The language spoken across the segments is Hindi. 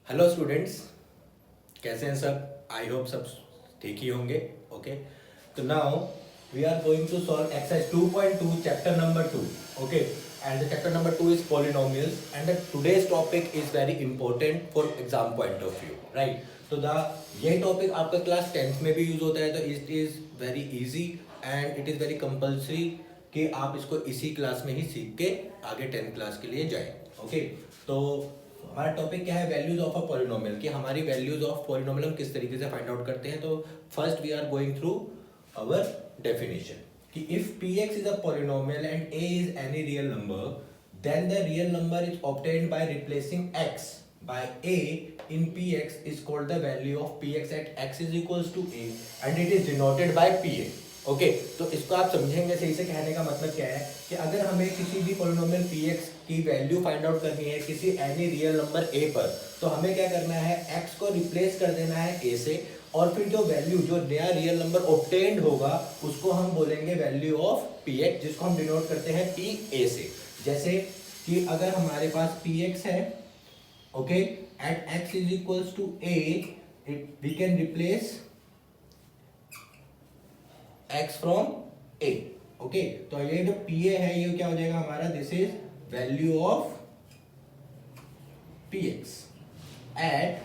हेलो स्टूडेंट्स, कैसे हैं सब? आई होप सब ठीक ही होंगे। ओके, तो now we are going to solve exercise 2.2 chapter number 2. Okay, and the chapter number 2 is polynomials and the today's topic is very important for exam point of view, right? तो द ये टॉपिक आपका क्लास 10th में भी यूज होता है, तो it is very easy and it is very compulsory कि आप इसको इसी क्लास में ही सीख के आगे 10th क्लास के लिए जाएं. ओके, तो हमारा टॉपिक क्या है? वैल्यूज ऑफ अ पॉलिनोमियल, कि हमारी वैल्यूज ऑफ पॉलिनोमियल हम किस तरीके से फाइंड आउट करते हैं. तो first we are going through our definition कि if px is a polynomial and a is any real number, then the real number is obtained by replacing x by a in px is called the value of px at x is equals to a and it is denoted by pa. Okay, तो इसको आप समझेंगे सही से. कहने का मतलब क्या है कि अगर हमें किसी भी पॉलिनोमियल px की वैल्यू फाइंड आउट करनी है किसी एनी रियल नंबर a पर, तो हमें क्या करना है? x को रिप्लेस कर देना है a से, और फिर जो वैल्यू, जो नया रियल नंबर ऑब्टेन्ड होगा, उसको हम बोलेंगे वैल्यू ऑफ px, जिसको हम डिनोट करते हैं pa से. जैसे कि अगर हमारे पास px है, okay, at x is equals to a, we can replace x from a. Okay, तो ये जो pa है ये क्या हो जाएगा हमारा? This is value of px at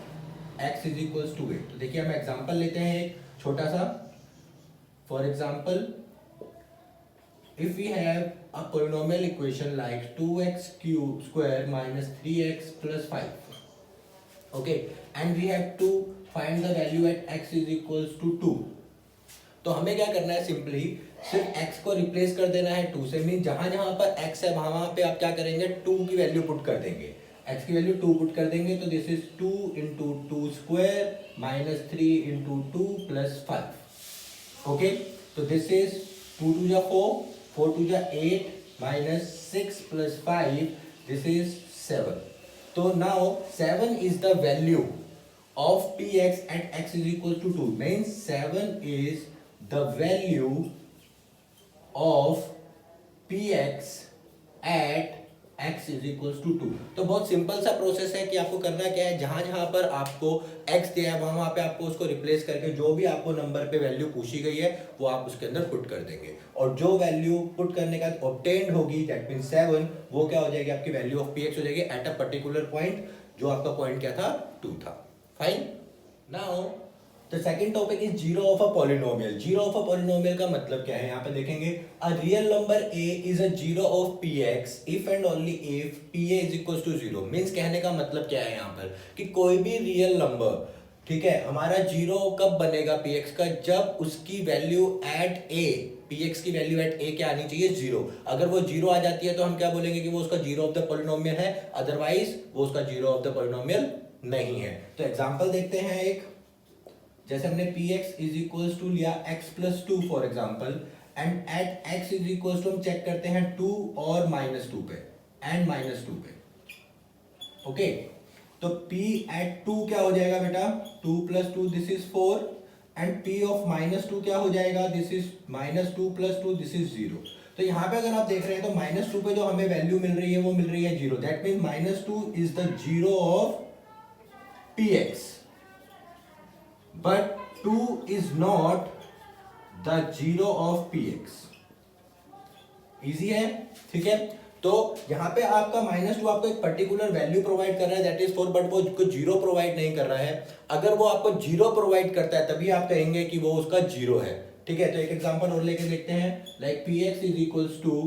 x is equals to a. तो देखिए हम एग्जांपल लेते हैं एक छोटा सा. For example, if we have a polynomial equation like 2x cube square minus 3x plus 5, okay, and we have to find the value at x is equals to 2. तो हमें क्या करना है? सिंपली सिर्फ x को रिप्लेस कर देना है 2 से. मीन जहां जहां पर x है वहां पे आप क्या करेंगे? 2 की वैल्यू पुट कर देंगे. x की वैल्यू 2 पुट कर देंगे, तो this is 2 into 2 square minus 3 into 2 plus 5. Okay, तो दिस इज 2 2 जा 4, 4 2 जा 8 माइनस 6 प्लस 5, दिस इज 7. तो now 7 is the value of px at x is equal to 2. Means 7 is the value of px at x is equals to 2. तो बहुत सिंपल सा प्रोसेस है कि आपको करना क्या है? जहां जहां पर आपको x दिया है वहां पे आपको उसको रिप्लेस करके जो भी आपको नंबर पे वैल्यू पूछी गई है वो आप उसके अंदर पुट कर देंगे, और जो वैल्यू पुट करने का ऑब्टेन्ड होगी, दैट मीन 7, वो क्या हो जाएगी? आपकी वैल्यू ऑफ px हो जाएगी एट अ पर्टिकुलर पॉइंट. जो आपका पॉइंट क्या था? 2 था. Fine. Now the second topic is zero of a polynomial. Zero of a polynomial का मतलब क्या है? यहाँ पे देखेंगे a real number a is a zero of px if and only if pa is equals to 0. Means कहने का मतलब क्या है यहाँ पर कि कोई भी रियल नंबर, ठीक है, हमारा जीरो कब बनेगा px का? जब उसकी वैल्यू एट a, px की वैल्यू एट a क्या आनी चाहिए? 0. अगर वो 0 आ जाती है तो हम क्या बोलेंगे कि वो उसका जीरो ऑफ द पॉलिनोमियल है, अदरवाइज वो उसका जीरो ऑफ द पॉलिनोमियल नहीं है. तो एग्जांपल देखते हैं एक. जैसे हमने px इज इक्वल्स टू लिया x plus 2 for example, and at x is equals to हम चेक करते हैं 2 और माइनस 2 पे एंड माइनस 2 पे. ओके, तो p एट 2 क्या हो जाएगा बेटा? 2 plus 2, this is 4, and p of minus 2 क्या हो जाएगा? This is minus 2 plus 2, this is 0. तो यहाँ पे अगर आप देख रहे हैं तो माइनस 2 पे जो हमें वैल्यू मिल रही है वो मिल रही है 0. That mean minus 2 is the zero of px, but 2 is not the zero of px. Easy है, ठीक है. तो यहां पे आपका माइनस 2 आपको एक पर्टिकुलर वैल्यू प्रोवाइड कर रहा है, दैट इज 4, बट वो जीरो प्रोवाइड नहीं कर रहा है. अगर वो आपको जीरो प्रोवाइड करता है तभी आप कहेंगे कि वो उसका जीरो है. ठीक है, तो एक एग्जांपल और लेके देखते हैं. Like px is equals to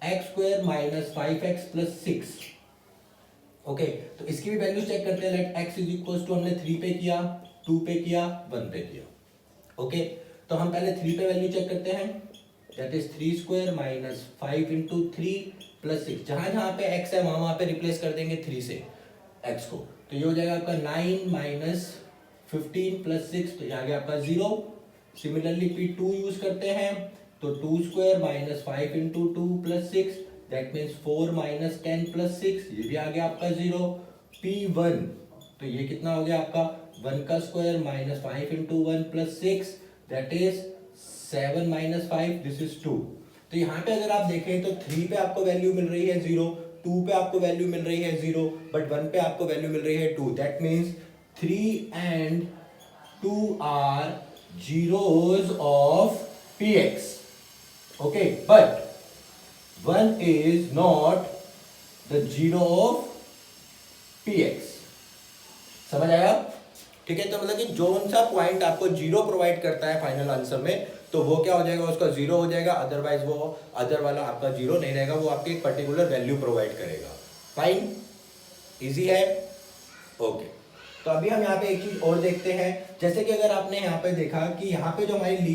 x square minus 5x plus 6. Okay, तो इसकी भी वैल्यू चेक करते हैं. Let x is equals to हमने 3 पे किया, 2 पे किया, 1 पे किया. ओके, तो हम पहले 3 पे वैल्यू चेक करते हैं. That is 3 square minus 5 into 3 plus 6. जहां जहां पे x है वहां पे रिप्लेस कर देंगे 3 से x को. तो ये हो जाएगा आपका 9 माइनस 15 प्लस 6, तो ये आ गया आपका 0. सिमिलरली p2 यूज करते हैं, तो 2 square minus 5 into 2 plus 6, that means 4 minus 10 plus 6, ये भी आ गया आपका 0. p1, तो ये कितना हो गया आपका? 1 का square minus 5 into 1 plus 6, that is 7 minus 5, this is 2. तो यहाँ पे अगर आप देखें तो 3 पे आपको वैल्यू मिल रही है 0, 2 पे आपको वैल्यू मिल रही है 0, बट 1 पे आपको वैल्यू मिल रही है 2, that means 3 and 2 are zeros of px. Okay, but 1 is not the zero of px. समझ आया? ठीक है, तो मतलब कि जो सा पॉइंट आपको जीरो प्रोवाइड करता है फाइनल आंसर में, तो वो क्या हो जाएगा, उसका जीरो हो जाएगा, अदरवाइज वो अदर वाला आपका जीरो नहीं रहेगा, वो आपकी एक पर्टिकुलर वैल्यू प्रोवाइड करेगा. फाइन, इजी है. ओके, तो अभी हम यहाँ पे एक चीज और देखते हैं. जैसे कि अगर आपने यहाँ पे देखा कि यहाँ पे जो हमारी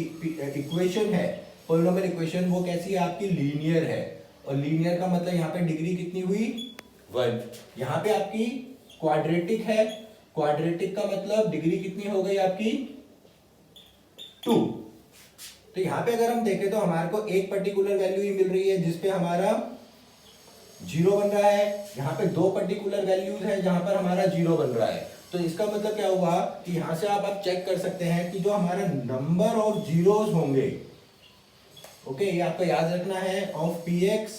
इक्वेशन है, पॉलिनोमियल इक्वेशन, वो कैसी है, आपकी लीनियर है. और लीनियर का मतलब यहाँ पे डिग्री कितनी हुई, 1. यहाँ पे आपकी क्वाड्रेटिक है, क्वाड्रेटिक का मतलब डिग्री कितनी हो गई आपकी, 2. तो यहाँ पे अगर हम देखें तो हमारे को एक पर्टिकुलर वैल्यू ही मिल रही है जिसपे हमारा जीरो बन रहा है. यहाँ पे दो पर्टिकुलर वैल्यूज है जहां पर हमारा जीरो बन रहा है. तो इसका मतलब क्या हुआ कि यहाँ से आप चेक कर सकते हैं कि जो हमारा नंबर ऑफ जीरोस होंगे, ओके, ये आपको याद रखना है, of p x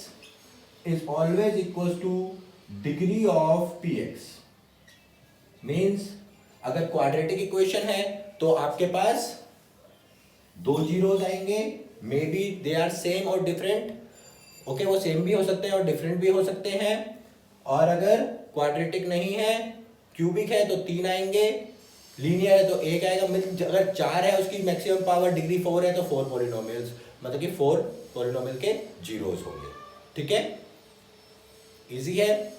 is always equal to degree of p x. Means अगर क्वाड्रेटिक इक्वेशन है तो आपके पास दो जीरोस आएंगे, may be they are same और डिफरेंट. ओके, वो सेम भी हो सकते हैं और डिफरेंट भी हो सकते हैं. और अगर क्वाड्रेटिक नहीं है, क्यूबिक है, तो 3 आएंगे. लीनियर है तो 1 आएगा. अगर 4 है, उसकी मैक्सिमम पावर डिग्री 4 है, तो 4 पॉलिनोमियल्स, मतलब कि 4 पॉलिनोमियल के जीरोस होंगे. ठीक है, इजी है,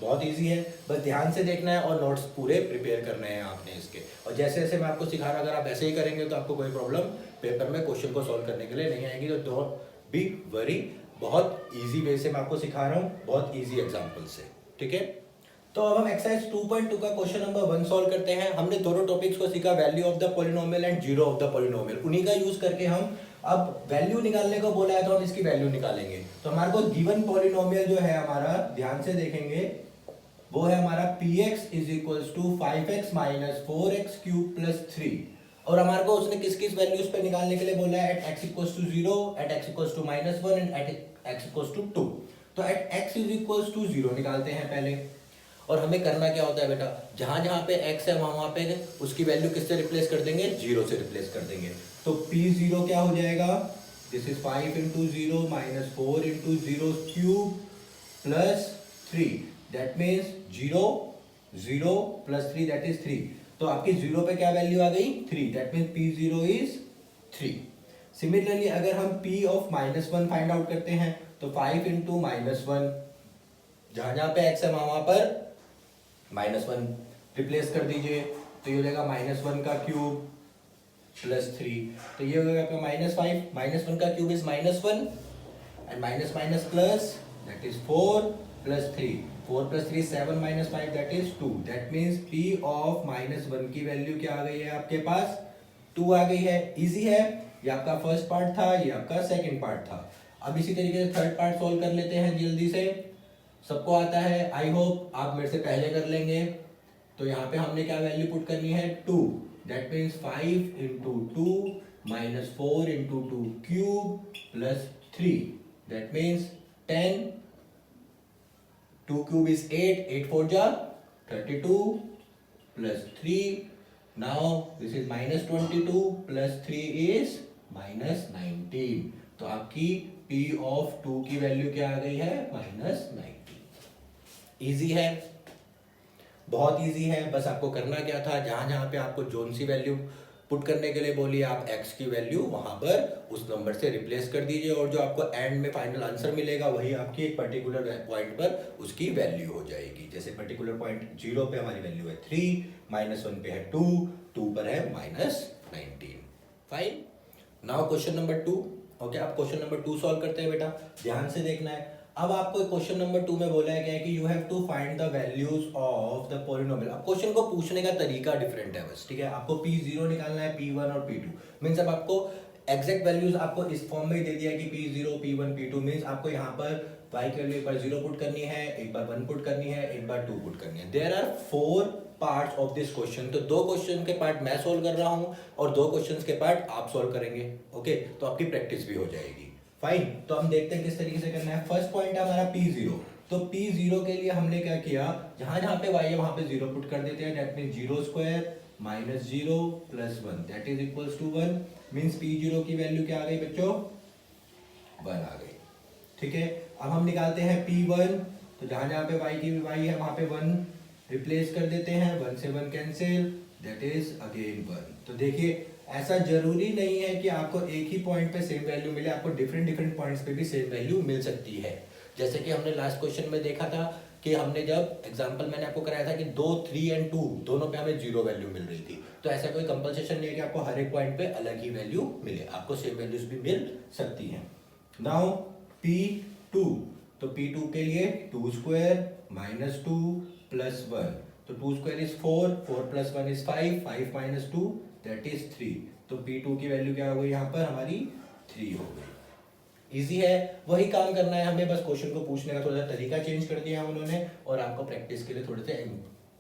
बहुत इजी है. बस ध्यान से देखना है और नोट्स पूरे प्रिपेयर करने हैं आपने इसके. और जैसे जैसे मैं आपको सिखा रहा हूं, अगर आप ऐसे ही करेंगे तो आपको कोई प्रॉब्लम पेपर में क्वेश्चन को सॉल्व करने के लिए नहीं आएगी. तो डोंट बी वरी, बहुत इजी वे से मैं आपको सिखा रहा हूँ, बहुत इजी एग्जांपल से. ठीक है, तो अब हम एक्सरसाइज 2.2 का क्वेश्चन नंबर 1 सॉल्व करते हैं. हमने दोनों टॉपिक्स को सीखा, value of the polynomial and zero of the polynomial. उन्हीं का यूज करके हम अब वैल्यू निकालने को बोला है तो हम इसकी वैल्यू निकालेंगे. तो हमारे को गिवन पॉलिनोमियल जो है हमारा, ध्यान से देखेंगे, वो है हमारा px is equals to 5x minus 4x cube plus 3. और हमारे को उसने किस किस वैल्यूज पे निकालने के लिए बोला है, at x equals to 0, at x equals to -1 and at x equals to 2. तो at x is equals to 0 निकालते हैं पहले. और हमें करना क्या होता है बेटा, जहां जहां पे x है वहां पे उसकी वैल्यू किससे रिप्लेस कर देंगे, 0 से रिप्लेस कर देंगे. तो p0 क्या हो जाएगा, this is 5 into 0 minus 4 into 0 cube plus 3. That means 0 0 plus 3, that is 3. तो आपकी 0 पे क्या वैल्यू आ गई, 3. That means p0 is 3. Similarly अगर हम p ऑफ -1 फाइंड आउट करते हैं तो 5 into -1, जहां जहां पे x है वहां पर -1 रिप्लेस कर दीजिए. तो ये हो जाएगा -1 का क्यूब प्लस 3. तो ये हो जाएगा आपका -5. -1 का cube is -1 and minus minus plus, that is 4 plus 3. 4 plus 3 7 minus 5, that is 2. That means p of -1 की वैल्यू क्या आ गई है आपके पास, 2 आ गई है. इजी है, ये आपका फर्स्ट पार्ट था, ये आपका सेकंड पार्ट था. अब इसी तरीके से थर्ड पार्ट सॉल्व कर लेते हैं जल्दी से. सबको आता है, आई होप आप मेरे से पहले कर लेंगे. तो यहाँ पे हमने क्या वैल्यू पुट करनी है, 2. That means 5 into 2 minus 4 into 2 cube plus 3. That means 10. 2 cube is 8. 8 4 ja 32 plus 3. Now this is minus 22 plus 3 is minus 19. तो आपकी p of 2 की वैल्यू क्या आ गई है, minus 19. इजी है, बहुत इजी है. बस आपको करना क्या था, जहां जहां पे आपको जोन सी वैल्यू पुट करने के लिए बोली, आप x की वैल्यू वहां पर उस नंबर से रिप्लेस कर दीजिए. और जो आपको एंड में फाइनल आंसर मिलेगा वही आपकी एक पर्टिकुलर पॉइंट पर उसकी वैल्यू हो जाएगी. जैसे पर्टिकुलर पॉइंट 0 पे हमारी वैल्यू है 3, -1 पे है 2, 2 पर है -19. Fine. Now question number 2. Okay, आप क्वेश्चन नंबर 2 सॉल्व करते हैं बेटा, ध्यान से देखना है. अब आपको क्वेश्चन नंबर 2 में बोला गया है कि you have to find the values of the polynomial. अब क्वेश्चन को पूछने का तरीका डिफरेंट है बस. ठीक है, आपको p0 निकालना है, p1 और p2. मींस अब आपको एग्जैक्ट वैल्यूज आपको इस फॉर्म में ही दे दिया है कि p0 p1 p2. मींस आपको यहाँ पर y की वैल्यू एक बार 0 पुट करनी है, एक बार 1 पुट करनी है, एक बार 2 पुट करनी है. There are 4 parts of this question. तो 2 क्वेश्चन के पार्ट मैं सोल्व कर रहा हूँ और 2 क्वेश्चन के पार्ट आप सोल्व करेंगे. ओके, तो आपकी प्रैक्टिस भी हो जाएगी. फाइन. तो हम देखते हैं किस तरीके से करना है. फर्स्ट पॉइंट है हमारा p0. तो p0 के लिए हमने क्या किया, जहां जहां पे y है वहां पे 0 पुट कर देते हैं, that mean 0 square minus 0 plus 1 that is equals to 1, means p0 की वैल्यू क्या आ गई बच्चों, 1 आ गई। ठीक है, अब हम निकालते हैं p1, तो जहां जहां पे y की y है वहां पे 1 रिप्लेस कर देते हैं, 1 से 1 कैंसिल, दैट इज अगेन 1। तो देखिए ऐसा जरूरी नहीं है कि आपको एक ही पॉइंट पे सेम वैल्यू मिले, आपको डिफरेंट डिफरेंट पॉइंट्स पे भी सेम वैल्यू मिल सकती है। जैसे कि हमने लास्ट क्वेश्चन में देखा था कि हमने जब एग्जांपल मैंने आपको कराया था कि 2, 3 एंड 2 दोनों पे हमें 0 वैल्यू मिल रही थी, तो ऐसा कोई कंपल्सेशन नहीं है कि आपको हर एक पॉइंट पे अलग ही वैल्यू मिले, आपको सेम वैल्यूज भी मिल सकती हैं। नाउ p2, तो p2 के लिए 2 स्क्वायर माइनस 2 प्लस 1, तो 2 square is 4, 4 plus 1 is 5, 5 minus 2 that is 3, तो p2 की वैल्यू क्या हो गई यहाँ पर हमारी 3 हो गई। इजी है, वही काम करना है हमें, बस क्वेश्चन को पूछने का थोड़ा सा तरीका चेंज कर दिया है उन्होंने, और आपको प्रैक्टिस के लिए थोड़े से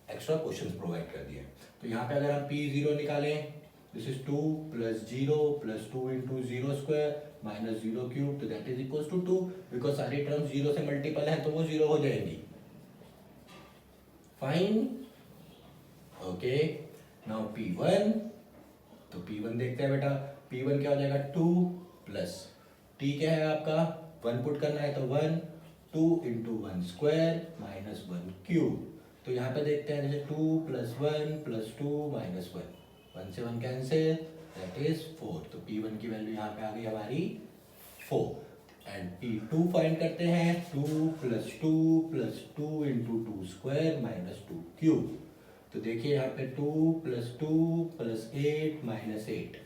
एक्स्ट्रा क्वेश्चंस प्रोवाइड कर दिए। तो यहाँ पे अगर हम p0 निकालें, this is 2 plus 0 plus 2 into 0 square minus 0 cube, तो that is equals to 2, because सारी टर्म्स 0 से मल्टीपल है तो वो 0 हो जाएंगी। फाइन, ओके, नाउ p1, तो p1 देखते हैं बेटा, p1 क्या हो जाएगा 2 प्लस t क्या है आपका 1 पुट करना है तो 1, 2 इंटू 1 स्क्वायर माइनस 1 क्यूब, तो यहाँ पे देखते हैं जैसे 2 प्लस 1 प्लस 2 माइनस 1, 1 से 1 कैंसिल दैट इज 4, तो p1 की वैल्यू यहाँ पे आ गई हमारी 4, एंड p2 फाइंड करते हैं, 2 plus 2 plus 2 into 2 square minus 2 cube, तो देखिए यहाँ पे 2 प्लस 2 प्लस 8 माइनस 8,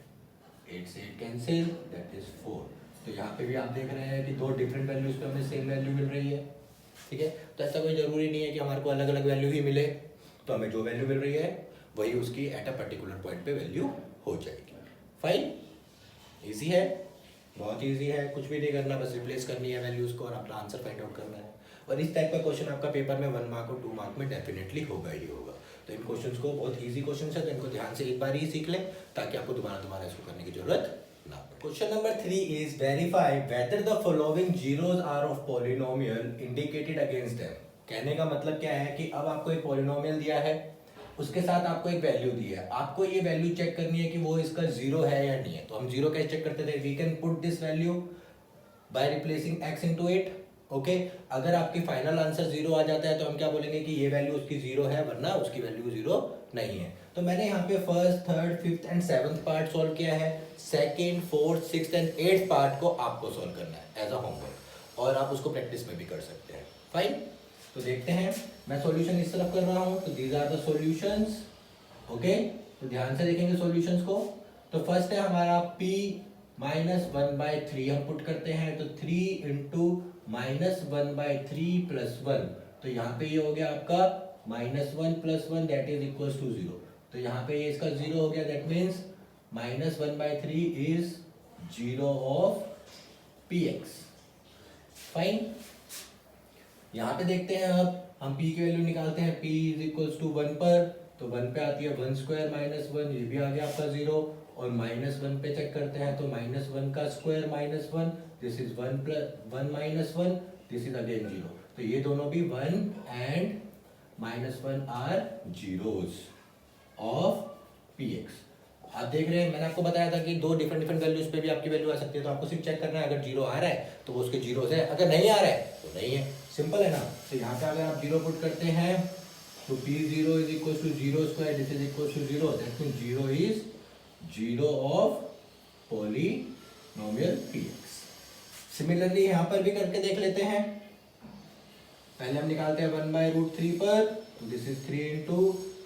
8 से 8 कैंसिल दैट इज 4, तो यहाँ पे भी आप देख रहे हैं कि दो डिफरेंट वैल्यूज पे हमें सेम वैल्यू मिल रही है। ठीक है, तो ऐसा कोई जरूरी नहीं है कि हमारे को अलग अलग वैल्यू ही मिले, तो हमें जो वैल्यू मिल रही है वही उसकी एट अ पर्टिकुलर पॉइंट पे वैल्यू हो जाएगी। फाइन, इजी है, बहुत इजी है, कुछ भी नहीं करना, बस रिप्लेस करनी है वैल्यूज को और अपना आंसर फाइंड आउट करना है। और इस टाइप का क्वेश्चन आपका पेपर में 1 मार्क और 2 मार्क में डेफिनेटली होगा ही होगा। तो इन क्वेश्चंस को, बहुत इजी क्वेश्चंस है, तो इनको ध्यान से एक बार ही सीख लें ताकि आपको दोबारा इसको करने की जरूरत ना पड़े। Question number 3 is verify whether the following zeros are of polynomial indicated against them. कहने का मतलब क्या है कि अब आपको एक पॉलिनोमियल दिया है, उसके साथ आपको एक वैल्यू दी है, आपको ये वैल्यू चेक करनी है कि वो इसका 0 है या नहीं है। तो हम 0 कैसे चेक करते थे, we can put this value by replacing x into 8। Okay, अगर आपकी फाइनल आंसर 0 आ जाता है तो हम क्या बोलेंगे कि ये वैल्यू उसकी 0 है, वरना उसकी वैल्यू 0 नहीं है। तो मैंने यहाँ पे first, third, fifth and seventh part solve किया है, second, fourth, sixth and eighth part को आपको सॉल्व करना है एज अ होमवर्क, और आप उसको प्रैक्टिस में भी कर सकते हैं। फाइन, तो देखते हैं, मैं सॉल्यूशन इस तरफ कर रहा हूँ, तो these are the solutions. Okay, तो ध्यान से देखेंगे सॉल्यूशंस को। तो फर्स्ट है हमारा p माइनस 1/3 हम पुट करते हैं, तो 3 इंटू माइनस 1/3 प्लस 1, तो यहाँ पे ये हो गया आपका -1 plus 1 that is equal to 0, तो यहाँ पे ये इसका 0 हो गया, that means -1/3 is 0 of px। Fine, यहाँ पे देखते हैं, अब हम p की वैल्यू निकालते हैं, p इज इक्वल टू 1 पर, तो 1 पे आती है 1 स्क्वायर माइनस 1, ये भी आ गया आपका 0, और -1 पे चेक करते हैं, तो -1 का square -1, this is 1 plus 1 minus 1, this is again 0, तो ये दोनों भी 1 and -1 are zeros of px। आप देख रहे हैं, मैंने आपको बताया था कि दो डिफरेंट वैल्यूज पे भी आपकी वैल्यू आ सकती है, तो आपको सिर्फ चेक करना है, अगर 0 आ रहा है तो वो उसके जीरोस है, अगर नहीं आ रहा है तो नहीं है, सिंपल है ना। तो यहाँ पे अगर आप 0 पुट करते हैं तो p0 is equal to 0 square, this is equal to 0, that means 0 is 0 of polynomial px। Similarly यहाँ पर भी करके देख लेते हैं, पहले हम निकालते हैं 1/√3 पर, तो दिस इज 3 इंटू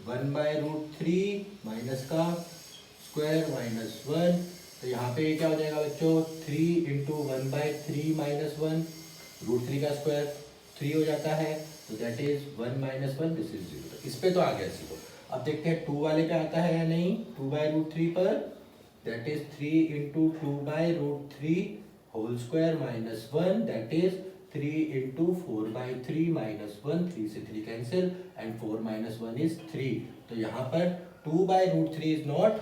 1/√3 माइनस का स्क्वायर माइनस 1, तो यहाँ पे क्या हो जाएगा बच्चों, 3 इंटू 1/3 माइनस 1, √3 का स्क्वायर 3 हो जाता है, तो that is 1 minus 1, this is 0। तो इस पे तो आ गया 0। अब देखते हैं 2 वाले पे आता है या नहीं, 2/√3 पर, that is 3 into 2/√3 whole square minus 1, that is 3 into 4/3 minus 1, 3 से 3 कैंसिल, एंड 4 माइनस 1 इज 3, तो यहाँ पर 2/√3 is not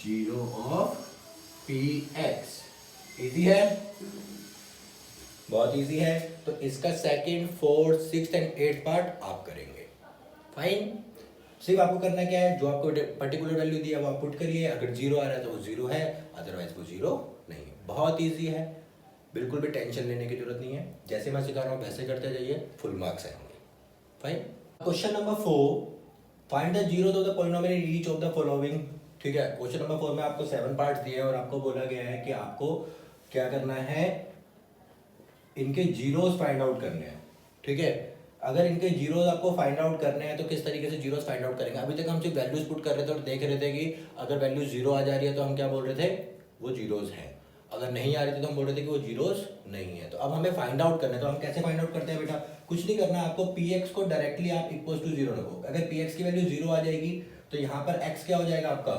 0 of px। Easy है, बहुत इजी है। तो इसका second, fourth, sixth and eight part आप करेंगे। फाइन। सिर्फ आपको करना क्या है, जो आपको पर्टिकुलर वैल्यू दिया वो आप पुट करिए, अगर जीरो आ रहा है तो वो जीरो है, अदरवाइज वो जीरो नहीं है। बहुत इजी है, बिल्कुल भी टेंशन लेने की जरूरत नहीं है। जैसे मैं सिखा रहा हूँ वैसे करते जाइए, फुल मार्क्स आएंगे। Fine. Question number 4, find the zero of the polynomial in each of the following. ठीक है, क्वेश्चन नंबर 4 में आपको 7 पार्ट्स दिए हैं और आपको बोला गया है कि आपको क्या करना है, इनके जीरोस फाइंड आउट करने हैं। ठीक है, अगर इनके जीरोस आपको फाइंड आउट करने हैं तो किस तरीके से जीरोस फाइंड आउट करेंगे। अभी तक हम सिर्फ वैल्यूज पुट कर रहे थे और देख रहे थे कि अगर वैल्यू जीरो आ जा रही है तो हम क्या बोल रहे थे, वो जीरोस हैं, अगर नहीं आ रही थी तो हम बोल रहे थे कि वो जीरोस नहीं है। तो अब हमें फाइंड आउट करना है, तो हम कैसे फाइंड आउट करते हैं बेटा, कुछ नहीं करना आपको, पी एक्स को डायरेक्टली आप इक्वल टू जीरो रखो। अगर पी एक्स की वैल्यू जीरो आ जाएगी तो यहाँ पर एक्स क्या हो जाएगा, आपका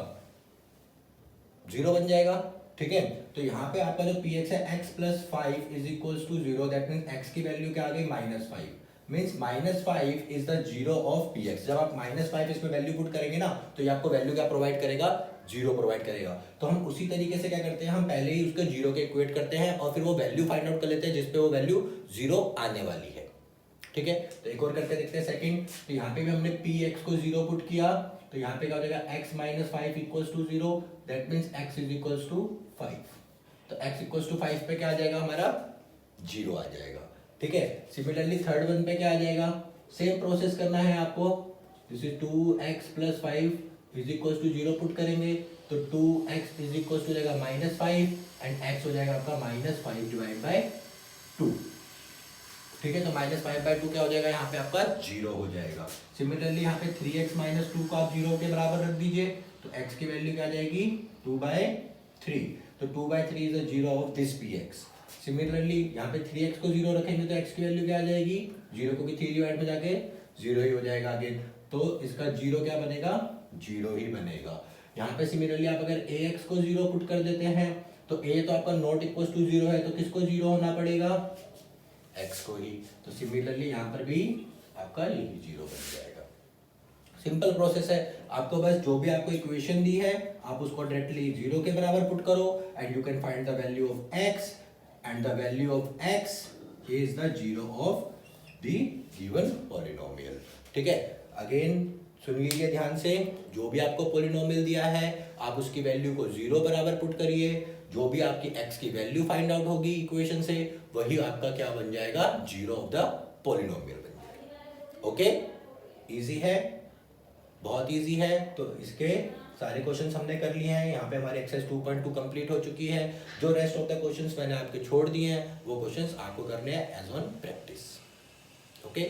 जीरो बन जाएगा। ठीक है, तो यहाँ पे आपका जो पी एक्स है x plus five is equal to zero, that means x की वैल्यू क्या आ गई, -5, means -5 is the zero of p x. जब आप -5 इसमें वैल्यू पुट करेंगे ना तो ये आपको वैल्यू क्या प्रोवाइड करेगा, जीरो प्रोवाइड करेगा। तो हम उसी तरीके से क्या करते हैं, हम पहले ही उसके जीरो के इक्वेट करते हैं और फिर वो वैल्यू फाइंड आउट कर लेते हैं जिसपे वो वैल्यू जीरो आने वाली है। ठीक है, तो एक और करके देखते हैं सेकंड। तो यहाँ पे भी हमने पी एक्स को जीरो पुट किया, तो यहाँ पे क्या हो जाएगा, x minus 5 equals to zero, that means x is equals to 5। तो x इक्वल्स टू 5 पे क्या आ जाएगा, हमारा जीरो आ जाएगा। ठीक है, सिमिलरली थर्ड वन पे क्या आ जाएगा, सेम प्रोसेस करना है आपको। जैसे 2x plus 5 is equals to zero put करेंगे तो 2x इज इक्वल्स टू जाएगा -5 एंड x हो जाएगा आपका -5 डिवाइड बाय 2। ठीक है, तो -5/2 क्या हो जाएगा, यहाँ पे आपका जीरो हो जाएगा। सिमिलरली यहाँ पे 3x माइनस 2 को आप जीरो के बराबर रख दीजिए तो x की वैल्यू क्या आ जाएगी, 2/3। तो 2/3 is the zero of this px। Similarly यहाँ पे 3x को जीरो रखेंगे तो x की वैल्यू क्या आ जाएगी, जीरो को भी 3 डिवाइड में जाके जीरो ही हो जाएगा आगे। तो इसका जीरो क्या बनेगा, जीरो ही बनेगा। यहाँ पे सिमिलरली आप अगर ax को जीरो पुट कर देते हैं तो a तो आपका नॉट इक्वल टू जीरो है, तो किसको जीरो होना पड़ेगा, x को ही। तो सिमिलरली यहाँ पर भी आपका यही जीरो बन जाएगा। सिंपल प्रोसेस है, आपको बस जो भी आपको इक्वेशन दी है आप उसको डायरेक्टली जीरो के बराबर पुट करो and you can find the value of x and the value of x is the zero of the given polynomial. ठीक है, अगेन सुन लीजिए ध्यान से, जो भी आपको पॉलिनोमियल दिया है आप उसकी वैल्यू को जीरो बराबर पुट करिए, जो भी आपकी x की वैल्यू फाइंड आउट होगी इक्वेशन से वही आपका क्या बन जाएगा, जीरो ऑफ द पॉलिनोमियल बन जाएगा। ओके, इजी है, बहुत इजी है। तो इसके सारे क्वेश्चंस हमने कर लिए हैं। यहाँ पे हमारे एक्सरसाइज 2.2 कंप्लीट हो चुकी है। जो रेस्ट ऑफ द क्वेश्चंस मैंने आपके छोड़ दिए हैं वो क्वेश्चंस आपको करने हैं एज ऑन प्रैक्टिस। ओके।